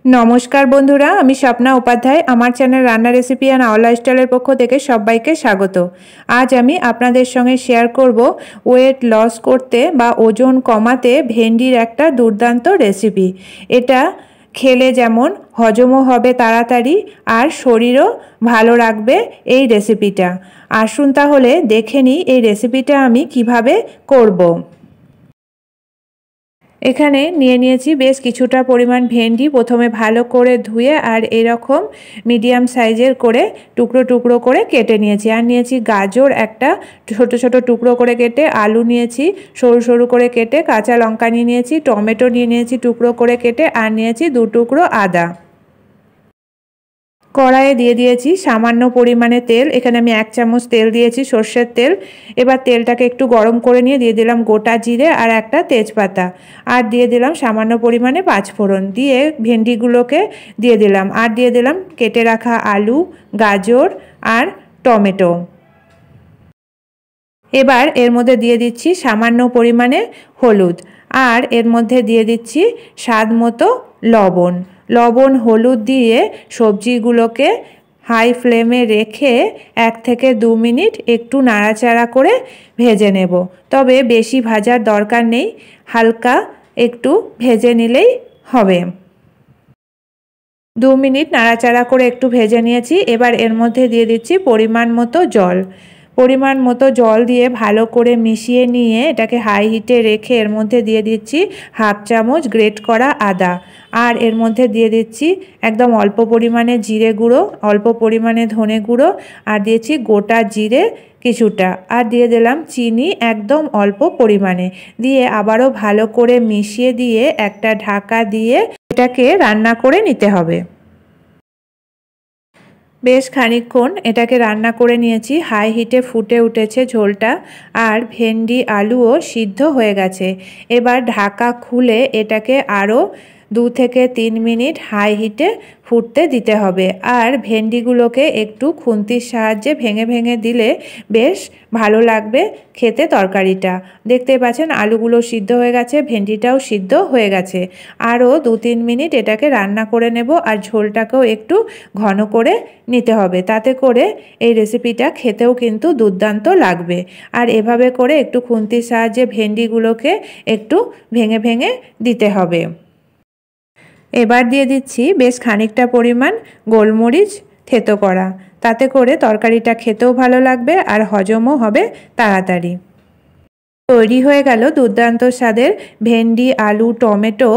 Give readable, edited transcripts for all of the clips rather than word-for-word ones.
नमस्कार बंधुरा आमी स्वप्ना उपाध्याय आमार चैनल रान्ना रेसिपि एंड आवर लाइफस्टाइलेर पक्ष थेके सबाइके स्वागत। आज आमी आपनादेर संगे शेयर करब वेट लस करते बा ओजन कमाते भेंडिर एकटा दुर्दान्त रेसिपि। एटा खेले जेमन हजमो होबे ताड़ाताड़ी और शरीरও भालो राखबे এই रेसिपिटा। आसुन ताहले देखे निই এই रेसिपिटा आमी किभाबे करब। এখানে নিয়ে নিয়েছি বেশ কিছুটা পরিমাণ ভেন্ডি। প্রথমে ভালো করে ধুয়ে আর এরকম মিডিয়াম সাইজের করে টুকরো টুকরো করে কেটে নিয়েছি। আর নিয়েছি গাজর একটা ছোট ছোট টুকরো করে কেটে, আলু নিয়েছি সরু সরু করে কেটে, কাঁচা লঙ্কা নিয়ে নিয়েছি, টমেটো নিয়ে নিয়েছি টুকরো করে কেটে, আর নিয়েছি 2 টুকরো আদা। কড়াইয়ে দিয়ে দিয়েছি সামান্য পরিমাণে তেল। এখানে আমি 1 চামচ তেল দিয়েছি, সর্ষের তেল। এবার তেলটাকে একটু গরম করে নিয়ে দিয়ে দিলাম গোটা জিরে আর একটা তেজপাতা, আর দিয়ে দিলাম সামান্য পরিমাণে পাঁচফোড়ন, দিয়ে ভেন্ডিগুলোকে দিয়ে দিলাম, আর দিয়ে দিলাম কেটে রাখা আলু, গাজর আর টমেটো। এবার এর মধ্যে দিয়ে দিচ্ছি সামান্য পরিমাণে হলুদ, আর এর মধ্যে দিয়ে দিচ্ছি স্বাদ মতো লবণ। লবণ হলুদ দিয়ে সবজিগুলোকে হাই ফ্লেমে রেখে 1 থেকে 2 মিনিট একটু নাড়াচাড়া করে ভেজে নেব। তবে বেশি ভাজার দরকার নেই, হালকা একটু ভেজে নিলেই হবে। 2 মিনিট নাড়াচাড়া করে একটু ভেজে নিয়েছি। এবার এর মধ্যে দিয়ে দিচ্ছি পরিমাণ মতো জল। পরিমাণ মতো জল দিয়ে ভালো করে মিশিয়ে নিয়ে এটাকে হাই হিটে রেখে এর মধ্যে দিয়ে দিচ্ছি 1/2 চামচ গ্রেট করা আদা, আর এর মধ্যে দিয়ে দিচ্ছি একদম অল্প পরিমাণে জিরে গুঁড়ো, অল্প পরিমাণে ধনে গুঁড়ো, আর দিয়েছি গোটা জিরে কিছুটা, আর দিয়ে দিলাম চিনি একদম অল্প পরিমাণে। দিয়ে আবারও ভালো করে মিশিয়ে দিয়ে একটা ঢাকা দিয়ে এটাকে রান্না করে নিতে হবে। বেশ খানিকক্ষণ এটাকে রান্না করে নিয়েছি। হাই হিটে ফুটে উঠেছে ঝোলটা, আর ভেন্ডি আলুও সিদ্ধ হয়ে গেছে। এবার ঢাকা খুলে এটাকে আরও 2 থেকে 3 মিনিট হাই হিটে ফুটতে দিতে হবে। আর ভেন্ডিগুলোকে একটু খুন্তির সাহায্যে ভেঙে ভেঙে দিলে বেশ ভালো লাগবে খেতে তরকারিটা। দেখতেই পাচ্ছেন আলুগুলো সিদ্ধ হয়ে গেছে, ভেন্ডিটাও সিদ্ধ হয়ে গেছে। আরও 2-3 মিনিট এটাকে রান্না করে নেব, আর ঝোলটাকেও একটু ঘন করে নিতে হবে। তাতে করে এই রেসিপিটা খেতেও কিন্তু দুর্দান্ত লাগবে। আর এভাবে করে একটু খুন্তির সাহায্যে ভেন্ডিগুলোকে একটু ভেঙে ভেঙে দিতে হবে। এবার দিয়ে দিচ্ছি বেশ খানিকটা পরিমাণ গোলমরিচ থেতো করা। তাতে করে তরকারিটা খেতেও ভালো লাগবে আর হজমও হবে তাড়াতাড়ি। তৈরি হয়ে গেল দুর্দান্ত স্বাদের ভেন্ডি আলু টমেটো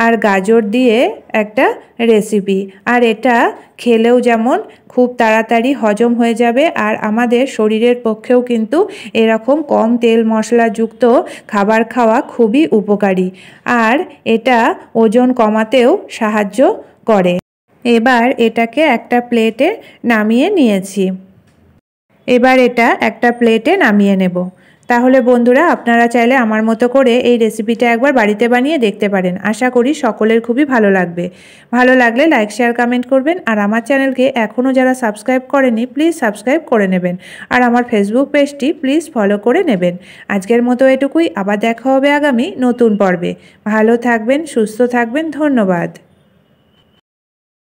আর গাজর দিয়ে একটা রেসিপি। আর এটা খেলেও যেমন খুব তাড়াতাড়ি হজম হয়ে যাবে, আর আমাদের শরীরের পক্ষেও কিন্তু এরকম কম তেল মশলাযুক্ত খাবার খাওয়া খুবই উপকারী, আর এটা ওজন কমাতেও সাহায্য করে। এবার এটাকে একটা প্লেটে নামিয়ে নিয়েছি। এবার এটা একটা প্লেটে নামিয়ে নেব। তাহলে বন্ধুরা আপনারা চাইলে আমার মতো করে এই রেসিপিটা একবার বাড়িতে বানিয়ে দেখতে পারেন। আশা করি সকলের খুবই ভালো লাগবে। ভালো লাগলে লাইক শেয়ার কমেন্ট করবেন, আর আমার চ্যানেলকে এখনও যারা সাবস্ক্রাইব করেনি প্লিজ সাবস্ক্রাইব করে নেবেন, আর আমার ফেসবুক পেজটি প্লিজ ফলো করে নেবেন। আজকের মতো এটুকুই, আবার দেখা হবে আগামী নতুন পর্বে। ভালো থাকবেন, সুস্থ থাকবেন, ধন্যবাদ।